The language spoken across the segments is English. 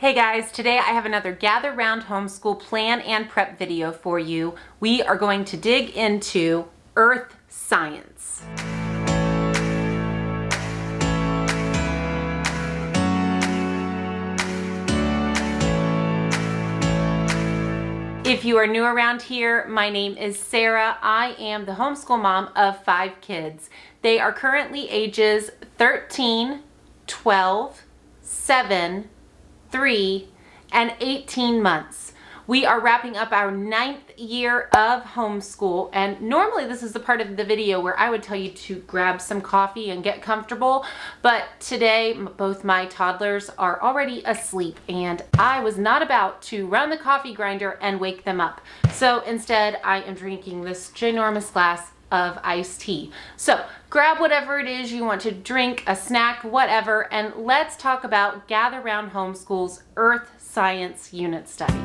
Hey guys, today I have another Gather Round Homeschool plan and prep video for you. We are going to dig into earth science. If you are new around here, my name is Sarah. I am the homeschool mom of 5 kids. They are currently ages 13, 12, 7, 3, and 18 months. We are wrapping up our 9th year of homeschool, and normally this is the part of the video where I would tell you to grab some coffee and get comfortable, but today both my toddlers are already asleep and I was not about to run the coffee grinder and wake them up. So instead I am drinking this ginormous glass of iced tea. So grab whatever it is you want to drink, a snack, whatever, and let's talk about Gather Round Homeschool's Earth Science Unit Study.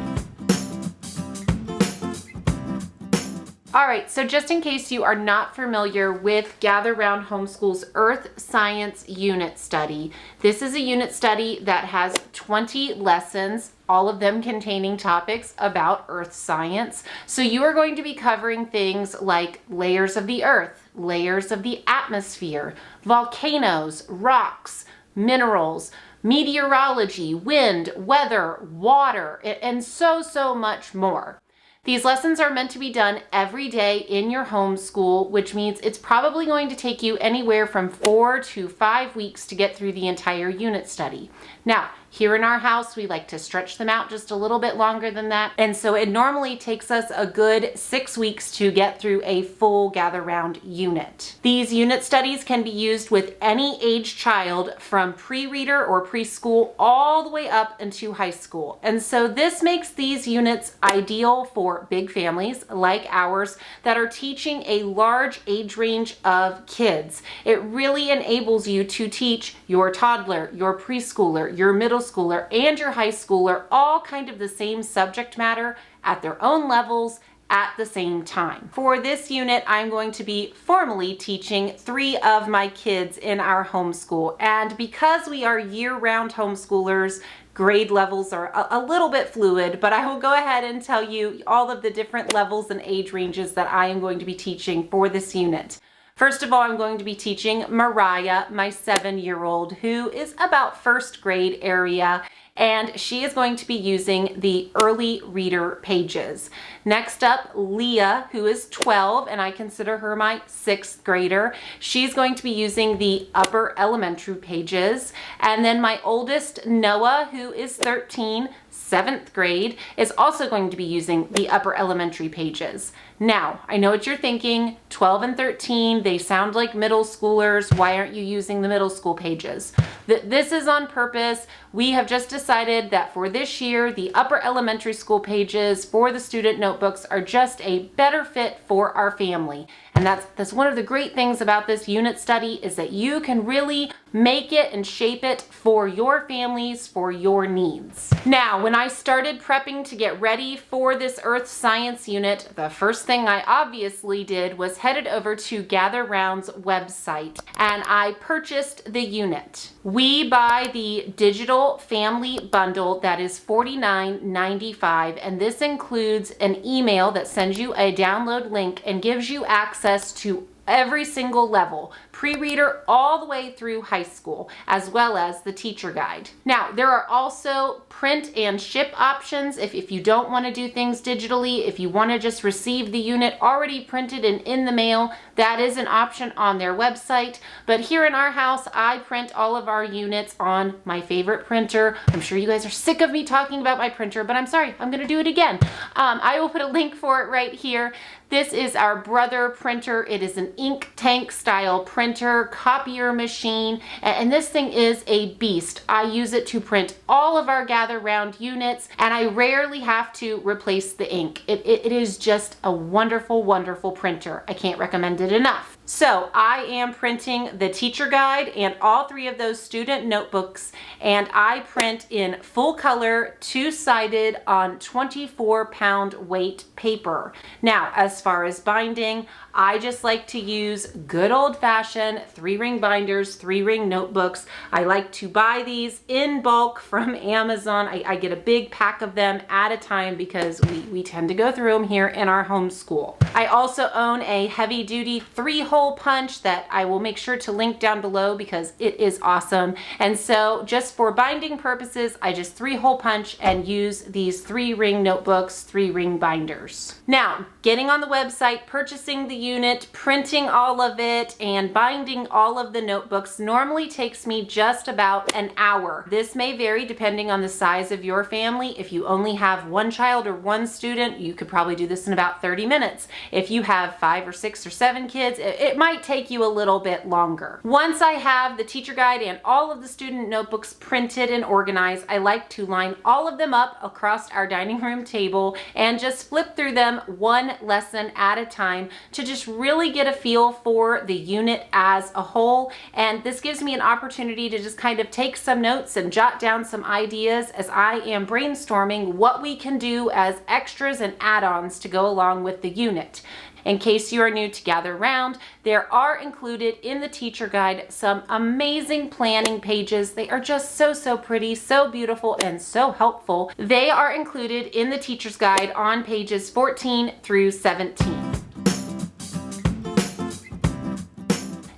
All right, so just in case you are not familiar with Gather Round Homeschool's Earth Science Unit Study, this is a unit study that has 20 lessons, all of them containing topics about earth science. So you are going to be covering things like layers of the earth, layers of the atmosphere, volcanoes, rocks, minerals, meteorology, wind, weather, water, and so much more. These lessons are meant to be done every day in your homeschool, which means it's probably going to take you anywhere from 4 to 5 weeks to get through the entire unit study. Now, here in our house, we like to stretch them out just a little bit longer than that. And so it normally takes us a good 6 weeks to get through a full Gather Round unit. These unit studies can be used with any age child from pre-reader or preschool all the way up into high school. And so this makes these units ideal for big families like ours that are teaching a large age range of kids. It really enables you to teach your toddler, your preschooler, your middle schooler, and your high schooler all kind of the same subject matter at their own levels at the same time. For this unit, I'm going to be formally teaching 3 of my kids in our homeschool. And because we are year-round homeschoolers, grade levels are a little bit fluid, but I will go ahead and tell you all of the different levels and age ranges that I am going to be teaching for this unit. First of all, I'm going to be teaching Mariah, my 7-year-old, who is about 1st grade area, and she is going to be using the early reader pages. Next up, Leah, who is 12, and I consider her my 6th grader. She's going to be using the upper elementary pages. And then my oldest, Noah, who is 13, 7th grade, is also going to be using the upper elementary pages. Now, I know what you're thinking, 12 and 13, they sound like middle schoolers. Why aren't you using the middle school pages? This is on purpose. We have just decided that for this year, the upper elementary school pages for the student notebooks are just a better fit for our family. And that's one of the great things about this unit study is that you can really make it and shape it for your families, for your needs. Now, when I started prepping to get ready for this earth science unit, the first thing I obviously did was headed over to Gather Round's website and I purchased the unit. We buy the digital family bundle that is $49.95, and this includes an email that sends you a download link and gives you access to every single level, pre-reader all the way through high school, as well as the teacher guide. Now, there are also print and ship options if you don't want to do things digitally. If you want to just receive the unit already printed and in the mail, that is an option on their website. But here in our house, I print all of our units on my favorite printer. I'm sure you guys are sick of me talking about my printer, but I'm sorry, I'm going to do it again. I will put a link for it right here. This is our Brother printer. It is an ink tank style printer, copier machine, and this thing is a beast. I use it to print all of our Gather Round units, and I rarely have to replace the ink. It is just a wonderful, wonderful printer. I can't recommend it enough. So I am printing the teacher guide and all 3 of those student notebooks, and I print in full color, 2-sided on 24-pound weight paper. Now, as far as binding, I just like to use good old-fashioned 3-ring binders, 3-ring notebooks. I like to buy these in bulk from Amazon. I get a big pack of them at a time because we tend to go through them here in our homeschool. I also own a heavy-duty 3-hole punch that I will make sure to link down below because it is awesome. And so just for binding purposes, I just 3-hole punch and use these 3-ring notebooks, 3-ring binders. Now, getting on the website, purchasing the unit, printing all of it, and binding all of the notebooks normally takes me just about an hour. This may vary depending on the size of your family. If you only have 1 child or 1 student, you could probably do this in about 30 minutes. If you have 5 or 6 or 7 kids, it might take you a little bit longer. Once I have the teacher guide and all of the student notebooks printed and organized, I like to line all of them up across our dining room table and just flip through them 1 lesson at a time to just really get a feel for the unit as a whole. And this gives me an opportunity to just kind of take some notes and jot down some ideas as I am brainstorming what we can do as extras and add-ons to go along with the unit. In case you are new to Gather Round, there are included in the teacher guide some amazing planning pages. They are just so pretty, so beautiful, and so helpful. They are included in the teacher's guide on pages 14 through 17.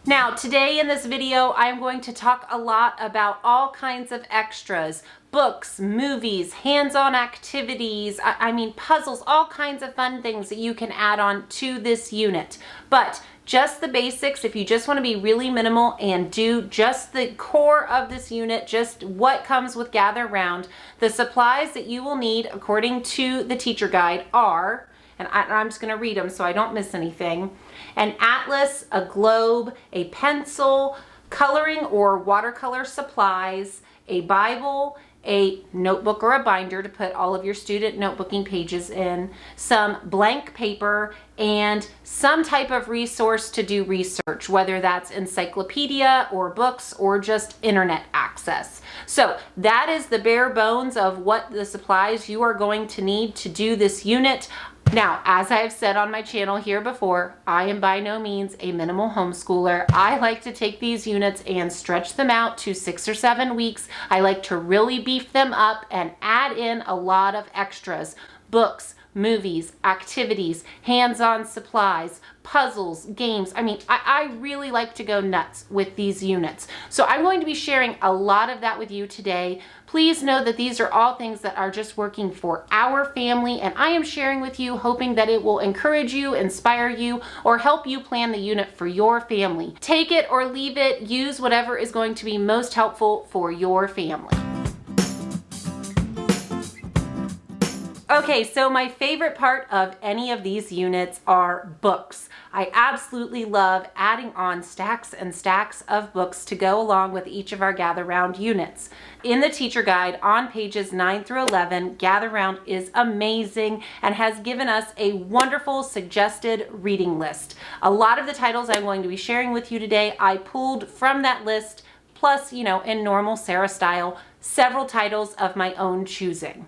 Now, today in this video, I'm going to talk a lot about all kinds of extras. Books, movies, hands-on activities, I mean puzzles, all kinds of fun things that you can add on to this unit. But just the basics, if you just want to be really minimal and do just the core of this unit, just what comes with Gather Round, the supplies that you will need according to the teacher guide are, and I'm just going to read them so I don't miss anything, an atlas, a globe, a pencil, coloring or watercolor supplies, a Bible, a notebook or a binder to put all of your student notebooking pages in, some blank paper, and some type of resource to do research, whether that's encyclopedia or books or just internet access. So that is the bare bones of what the supplies you are going to need to do this unit. Now, as I've said on my channel here before, I am by no means a minimal homeschooler. I like to take these units and stretch them out to 6 or 7 weeks. I like to really beef them up and add in a lot of extras. Books, movies, activities, hands-on supplies, puzzles, games. I mean, I really like to go nuts with these units. So I'm going to be sharing a lot of that with you today. Please know that these are all things that are just working for our family, and I am sharing with you hoping that it will encourage you, inspire you, or help you plan the unit for your family. Take it or leave it, use whatever is going to be most helpful for your family. Okay, so my favorite part of any of these units are books. I absolutely love adding on stacks and stacks of books to go along with each of our Gather Round units. In the teacher guide on pages 9 through 11, Gather Round is amazing and has given us a wonderful suggested reading list. A lot of the titles I'm going to be sharing with you today, I pulled from that list, plus, you know, in normal Sarah style, several titles of my own choosing.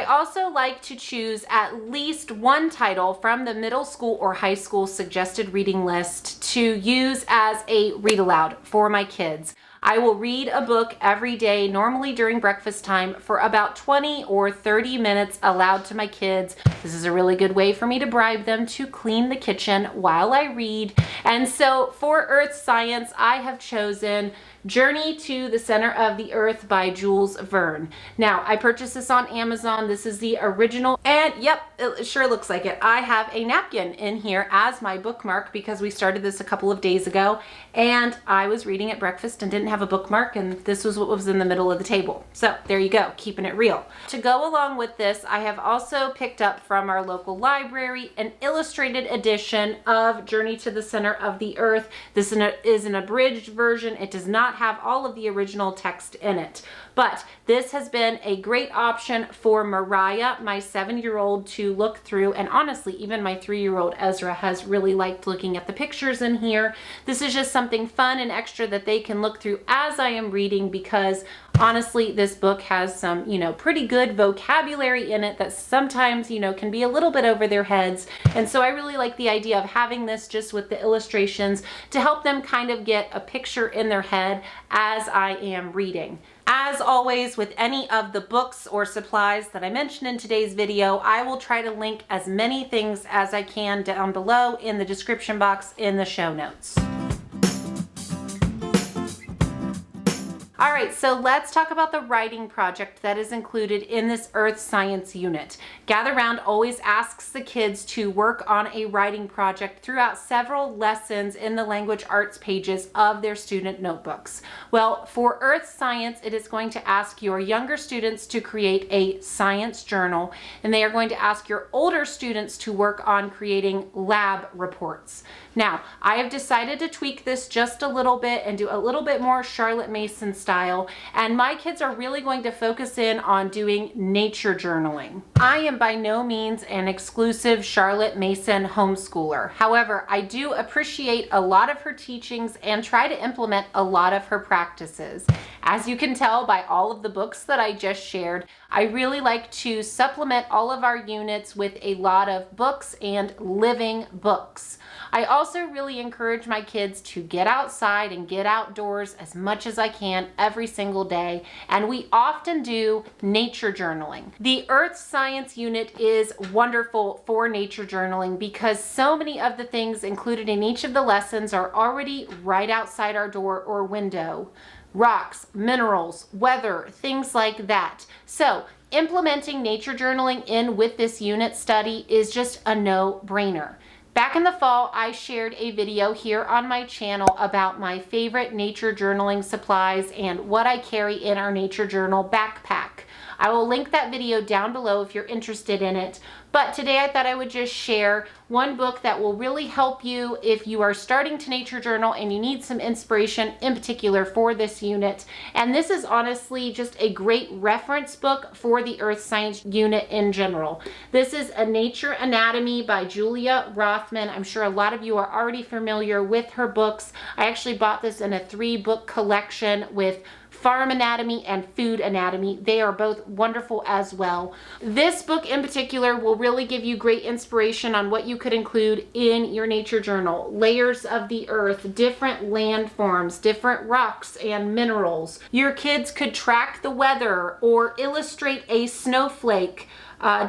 also like to choose at least one title from the middle school or high school suggested reading list to use as a read aloud for my kids. I will read a book every day, normally during breakfast time, for about 20 or 30 minutes aloud to my kids. This is a really good way for me to bribe them to clean the kitchen while I read. And so for Earth Science, I have chosen Journey to the Center of the Earth by Jules Verne. Now, I purchased this on Amazon. This is the original, and yep, it sure looks like it. I have a napkin in here as my bookmark because we started this a couple of days ago, and I was reading at breakfast and didn't have a bookmark, and this was what was in the middle of the table. So there you go, keeping it real. To go along with this, I have also picked up from our local library an illustrated edition of Journey to the Center of the Earth. This is an abridged version. It does not have all of the original text in it, but this has been a great option for Mariah, my 7-year-old, to look through, and honestly even my 3-year-old Ezra has really liked looking at the pictures in here. This is just something fun and extra that they can look through as I am reading, because honestly this book has some pretty good vocabulary in it that sometimes can be a little bit over their heads, and so I really like the idea of having this just with the illustrations to help them kind of get a picture in their head as I am reading. As always, with any of the books or supplies that I mentioned in today's video, I will try to link as many things as I can down below in the description box in the show notes. All right, so let's talk about the writing project that is included in this Earth Science unit. Gather Round always asks the kids to work on a writing project throughout several lessons in the language arts pages of their student notebooks. Well, for Earth Science, it is going to ask your younger students to create a science journal, and they are going to ask your older students to work on creating lab reports. Now, I have decided to tweak this just a little bit and do a little bit more Charlotte Mason style, and my kids are really going to focus in on doing nature journaling. I am by no means an exclusive Charlotte Mason homeschooler. However, I do appreciate a lot of her teachings and try to implement a lot of her practices. As you can tell by all of the books that I just shared, I really like to supplement all of our units with a lot of books and living books. I also really encourage my kids to get outside and get outdoors as much as I can every single day, and we often do nature journaling. The Earth Science unit is wonderful for nature journaling because so many of the things included in each of the lessons are already right outside our door or window. Rocks, minerals, weather, things like that. So implementing nature journaling in with this unit study is just a no-brainer. Back in the fall, I shared a video here on my channel about my favorite nature journaling supplies and what I carry in our nature journal backpack. I will link that video down below if you're interested in it. But today I thought I would just share one book that will really help you if you are starting to nature journal and you need some inspiration in particular for this unit. And this is honestly just a great reference book for the Earth Science unit in general. This is A Nature Anatomy by Julia Rothman. I'm sure a lot of you are already familiar with her books. I actually bought this in a 3-book collection with Farm Anatomy and Food Anatomy. They are both wonderful as well. This book in particular will really give you great inspiration on what you could include in your nature journal. Layers of the earth, different landforms, different rocks and minerals. Your kids could track the weather or illustrate a snowflake.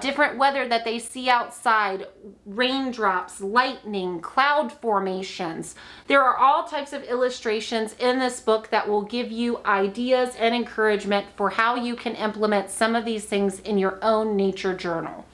Different weather that they see outside, raindrops, lightning, cloud formations. There are all types of illustrations in this book that will give you ideas and encouragement for how you can implement some of these things in your own nature journal.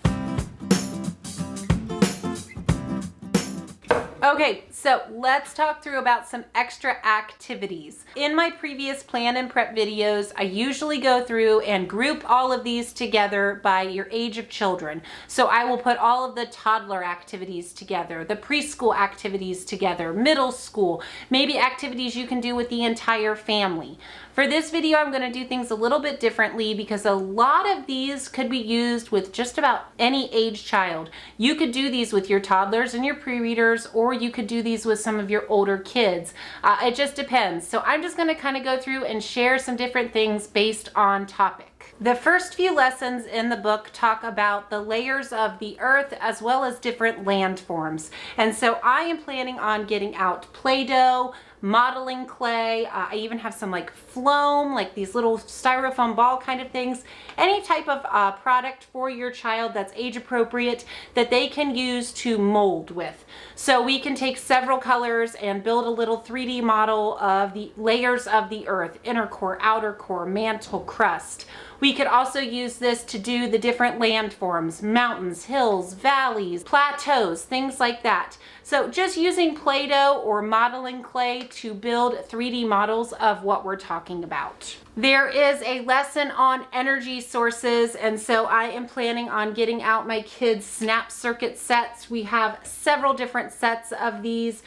Okay, so let's talk through about some extra activities. In my previous plan and prep videos, I usually go through and group all of these together by your age of children. So I will put all of the toddler activities together, the preschool activities together, middle school, maybe activities you can do with the entire family. For this video, I'm going to do things a little bit differently because a lot of these could be used with just about any age child. You could do these with your toddlers and your pre-readers, or you could do these these with some of your older kids. It just depends. So I'm just going to kind of go through and share some different things based on topic. The first few lessons in the book talk about the layers of the earth as well as different landforms. And so I am planning on getting out Play-Doh, modeling clay. I even have some like Floam, like these little styrofoam ball kind of things. Any type of product for your child that's age appropriate that they can use to mold with. So we can take several colors and build a little 3D model of the layers of the earth, inner core, outer core, mantle, crust. We could also use this to do the different landforms, mountains, hills, valleys, plateaus, things like that. So just using Play-Doh or modeling clay to build 3D models of what we're talking about. There is a lesson on energy sources, and so I am planning on getting out my kids' snap circuit sets. We have several different sets of these.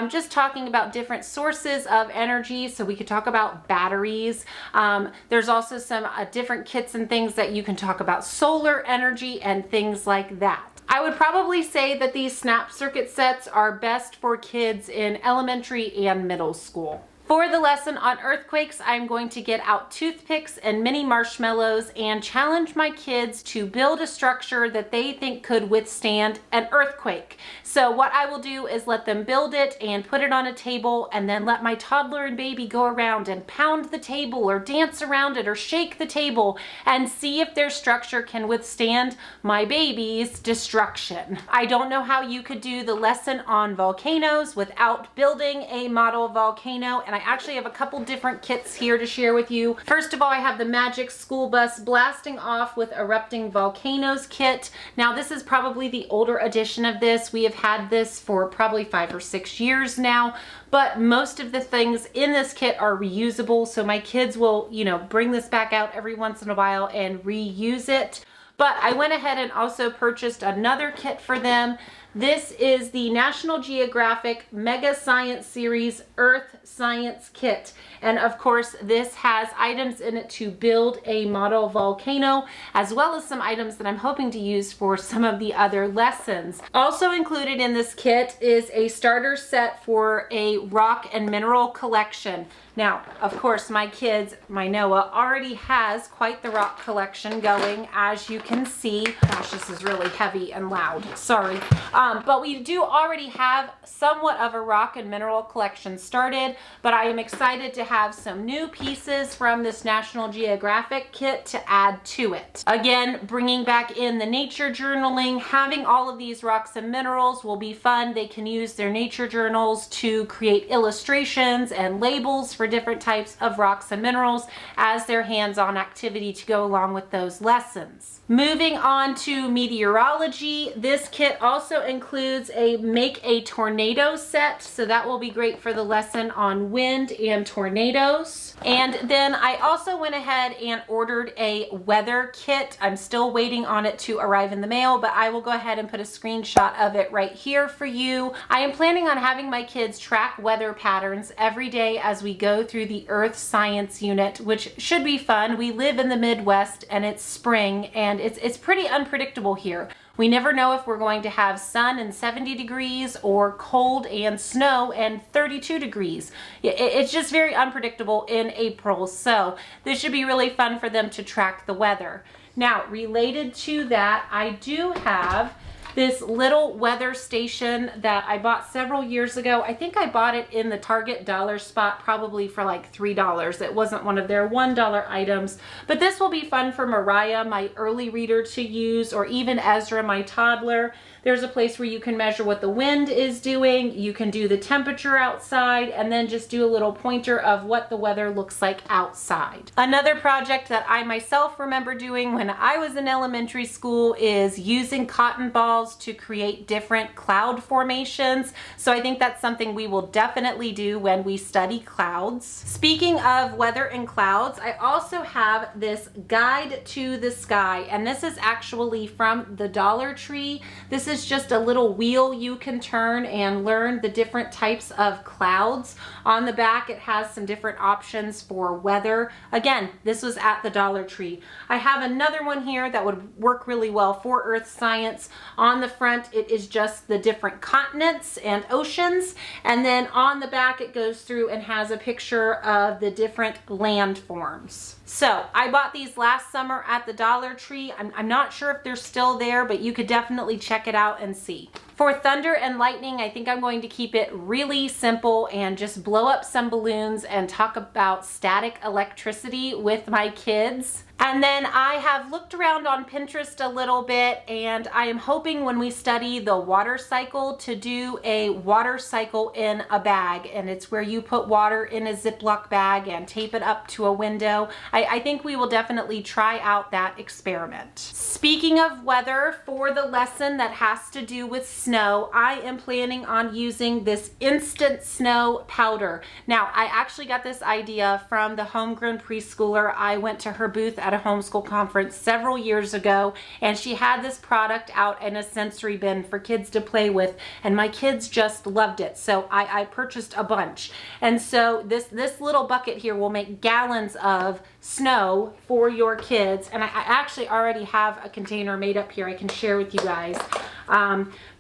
Just talking about different sources of energy, so we could talk about batteries. There's also some different kits and things that you can talk about solar energy and things like that. I would probably say that these snap circuit sets are best for kids in elementary and middle school. For the lesson on earthquakes, I'm going to get out toothpicks and mini marshmallows and challenge my kids to build a structure that they think could withstand an earthquake. So what I will do is let them build it and put it on a table, and then let my toddler and baby go around and pound the table or dance around it or shake the table and see if their structure can withstand my baby's destruction. I don't know how you could do the lesson on volcanoes without building a model volcano, and I actually have a couple different kits here to share with you. First of all, I have the Magic School Bus Blasting Off with Erupting Volcanoes kit. Now this is probably the older edition of this. We have had this for probably 5 or 6 years now, but most of the things in this kit are reusable, so my kids will, bring this back out every once in a while and reuse it. But I went ahead and also purchased another kit for them. This is the National Geographic Mega Science Series Earth Science Kit. And of course, this has items in it to build a model volcano, as well as some items that I'm hoping to use for some of the other lessons. Also included in this kit is a starter set for a rock and mineral collection. Now, of course, my Noah already has quite the rock collection going, as you can see. Gosh, this is really heavy and loud, sorry. But we do already have somewhat of a rock and mineral collection started, but I am excited to have some new pieces from this National Geographic kit to add to it. Again, bringing back in the nature journaling, having all of these rocks and minerals will be fun. They can use their nature journals to create illustrations and labels for different types of rocks and minerals as their hands-on activity to go along with those lessons. Moving on to meteorology, this kit also includes a Make a Tornado set, so that will be great for the lesson on wind and tornadoes. And then I also went ahead and ordered a weather kit. I'm still waiting on it to arrive in the mail, but I will go ahead and put a screenshot of it right here for you. I am planning on having my kids track weather patterns every day as we go through the Earth Science unit, which should be fun. We live in the Midwest and it's spring, and it's pretty unpredictable here. We never know if we're going to have sun and 70 degrees or cold and snow and 32 degrees. It's just very unpredictable in April, so this should be really fun for them to track the weather. Now, related to that, I do have this little weather station that I bought several years ago. I think I bought it in the Target dollar spot probably for like $3. It wasn't one of their $1 items, but this will be fun for Mariah, my early reader, to use, or even Ezra, my toddler. There's a place where you can measure what the wind is doing. You can do the temperature outside and then just do a little pointer of what the weather looks like outside. Another project that I myself remember doing when I was in elementary school is using cotton balls to create different cloud formations. So I think that's something we will definitely do when we study clouds. Speaking of weather and clouds, I also have this Guide to the Sky, and this is actually from the Dollar Tree. This is just a little wheel you can turn and learn the different types of clouds. On the back, it has some different options for weather. Again, this was at the Dollar Tree. I have another one here that would work really well for Earth Science. On On the front, it is just the different continents and oceans. And then on the back, it goes through and has a picture of the different landforms. So I bought these last summer at the Dollar Tree. I'm not sure if they're still there, but you could definitely check it out and see. For thunder and lightning, I think I'm going to keep it really simple and just blow up some balloons and talk about static electricity with my kids. And then I have looked around on Pinterest a little bit, and I am hoping when we study the water cycle to do a water cycle in a bag. And it's where you put water in a Ziploc bag and tape it up to a window. I think we will definitely try out that experiment. Speaking of weather, for the lesson that has to do with snow, I am planning on using this instant snow powder. Now, I actually got this idea from the homegrown preschooler. I went to her booth at a homeschool conference several years ago, and she had this product out in a sensory bin for kids to play with, and my kids just loved it. So I purchased a bunch. And so this little bucket here will make gallons of snow for your kids. And I actually already have a container made up here I can share with you guys.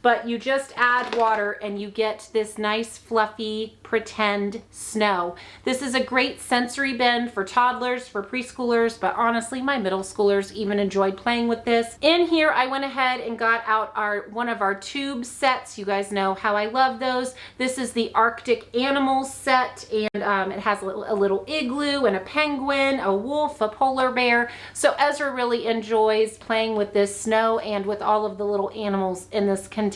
But you just add water and you get this nice fluffy pretend snow. This is a great sensory bin for toddlers, for preschoolers, but honestly my middle schoolers even enjoyed playing with this. In here I went ahead and got out one of our tube sets. You guys know how I love those. This is the Arctic Animals set, and it has a little igloo and a penguin, a wolf, a polar bear. So Ezra really enjoys playing with this snow and with all of the little animals in this container.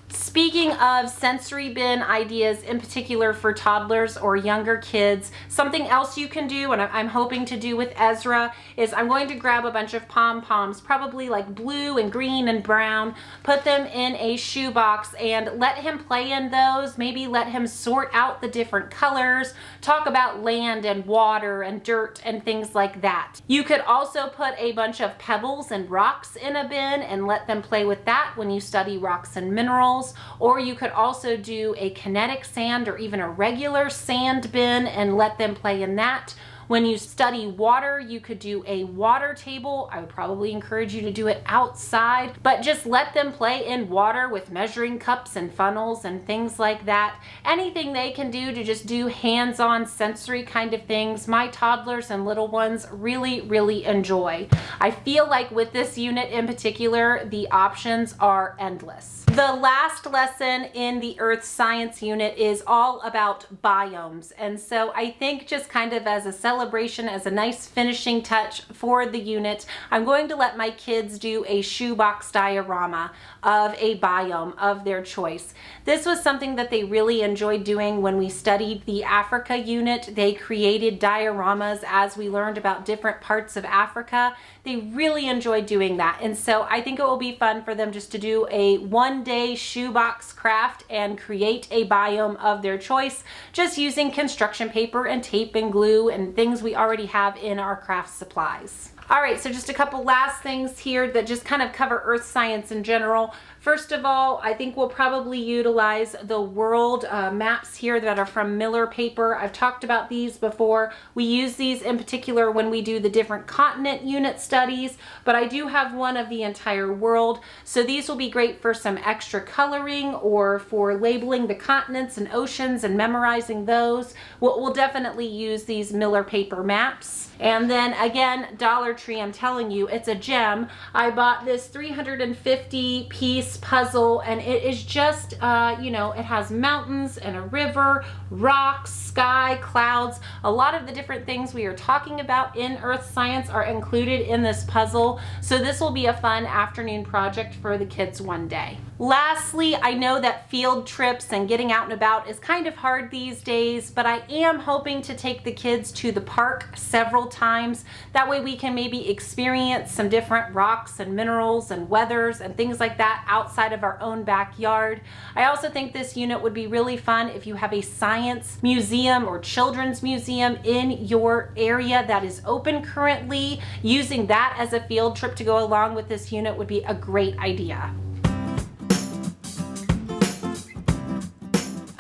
Speaking of sensory bin ideas, in particular for toddlers or younger kids, something else you can do, and I'm hoping to do with Ezra, is I'm going to grab a bunch of pom-poms, probably like blue and green and brown, put them in a shoebox and let him play in those, maybe let him sort out the different colors, talk about land and water and dirt and things like that. You could also put a bunch of pebbles and rocks in a bin and let them play with that when you study rocks and minerals. Or you could also do a kinetic sand or even a regular sand bin and let them play in that. When you study water, you could do a water table. I would probably encourage you to do it outside, but just let them play in water with measuring cups and funnels and things like that. Anything they can do to just do hands-on sensory kind of things, my toddlers and little ones really, really enjoy. I feel like with this unit in particular, the options are endless. The last lesson in the Earth Science unit is all about biomes. And so I think just kind of as a celebration, as a nice finishing touch for the unit, I'm going to let my kids do a shoebox diorama of a biome of their choice. This was something that they really enjoyed doing when we studied the Africa unit. They created dioramas as we learned about different parts of Africa. They really enjoyed doing that. And so I think it will be fun for them just to do a one-day shoebox craft and create a biome of their choice, just using construction paper and tape and glue and things we already have in our craft supplies. All right, so just a couple last things here that just kind of cover earth science in general. First of all, I think we'll probably utilize the world maps here that are from Miller paper. I've talked about these before. We use these in particular when we do the different continent unit studies, but I do have one of the entire world. So these will be great for some extra coloring or for labeling the continents and oceans and memorizing those. We'll definitely use these Miller paper maps. And then again, Dollar Tree, I'm telling you, it's a gem. I bought this 350 piece puzzle, and it is just, you know, it has mountains and a river, rocks, sky, clouds. A lot of the different things we are talking about in earth science are included in this puzzle. So this will be a fun afternoon project for the kids one day. Lastly, I know that field trips and getting out and about is kind of hard these days, but I am hoping to take the kids to the park several times. That way we can maybe experience some different rocks and minerals and weathers and things like that outside of our own backyard. I also think this unit would be really fun if you have a science museum or children's museum in your area that is open currently. Using that as a field trip to go along with this unit would be a great idea.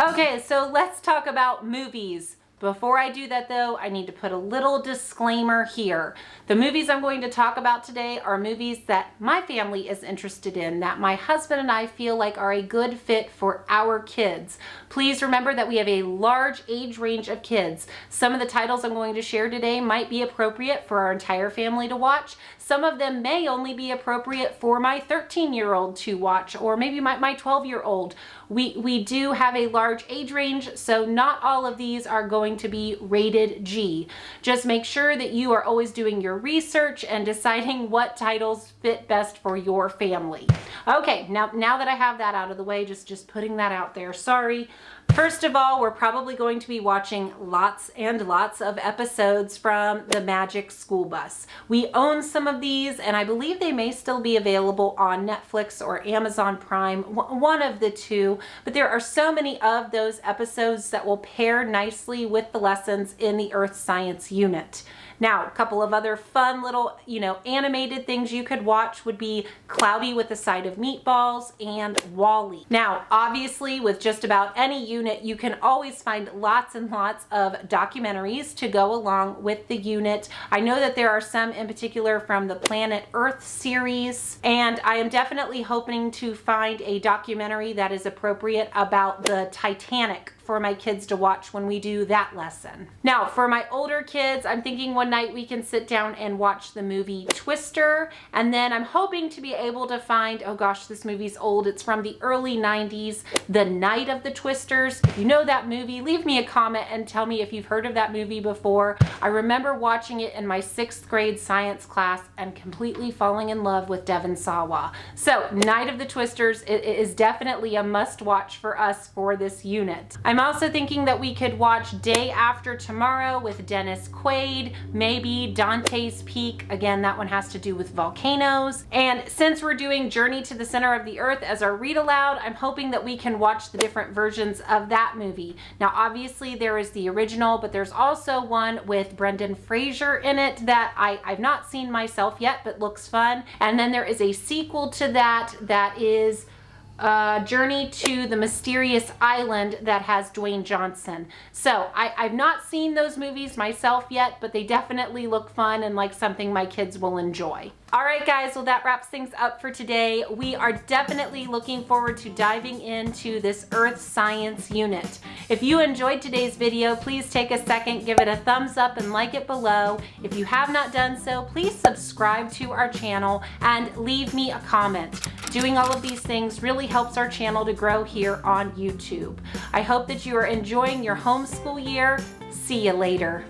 Okay, so let's talk about movies. Before I do that though, I need to put a little disclaimer here. The movies I'm going to talk about today are movies that my family is interested in, that my husband and I feel like are a good fit for our kids. Please remember that we have a large age range of kids. Some of the titles I'm going to share today might be appropriate for our entire family to watch. Some of them may only be appropriate for my 13-year-old to watch, or maybe my 12-year-old. We do have a large age range, so not all of these are going to be rated G. Just make sure that you are always doing your research and deciding what titles fit best for your family. Okay, now that I have that out of the way, just putting that out there, sorry. First of all, we're probably going to be watching lots and lots of episodes from The Magic School Bus. We own some of these, and I believe they may still be available on Netflix or Amazon Prime, one of the two, but there are so many of those episodes that will pair nicely with the lessons in the Earth Science unit. Now, a couple of other fun little, animated things you could watch would be Cloudy with a Side of Meatballs and Wall-E. Now, obviously, with just about any unit, you can always find lots and lots of documentaries to go along with the unit. I know that there are some in particular from the Planet Earth series, and I am definitely hoping to find a documentary that is appropriate about the Titanic for my kids to watch when we do that lesson. Now, for my older kids, I'm thinking one night we can sit down and watch the movie Twister, and then I'm hoping to be able to find, oh gosh, this movie's old, it's from the early 90s, The Night of the Twisters. If you know that movie, leave me a comment and tell me if you've heard of that movie before. I remember watching it in my 6th grade science class and completely falling in love with Devon Sawa. So, Night of the Twisters is definitely a must-watch for us for this unit. I'm also thinking that we could watch Day After Tomorrow with Dennis Quaid, maybe Dante's Peak. Again, that one has to do with volcanoes. And since we're doing Journey to the Center of the Earth as our read aloud, I'm hoping that we can watch the different versions of that movie. Now, obviously there is the original, but there's also one with Brendan Fraser in it that I've not seen myself yet, but looks fun. And then there is a sequel to that is Journey to the Mysterious Island that has Dwayne Johnson. So I've not seen those movies myself yet, but they definitely look fun and like something my kids will enjoy. All right, guys, well, that wraps things up for today. We are definitely looking forward to diving into this Earth Science unit. If you enjoyed today's video, please take a second, give it a thumbs up and like it below. If you have not done so, please subscribe to our channel and leave me a comment. Doing all of these things really helps our channel to grow here on YouTube. I hope that you are enjoying your homeschool year. See you later.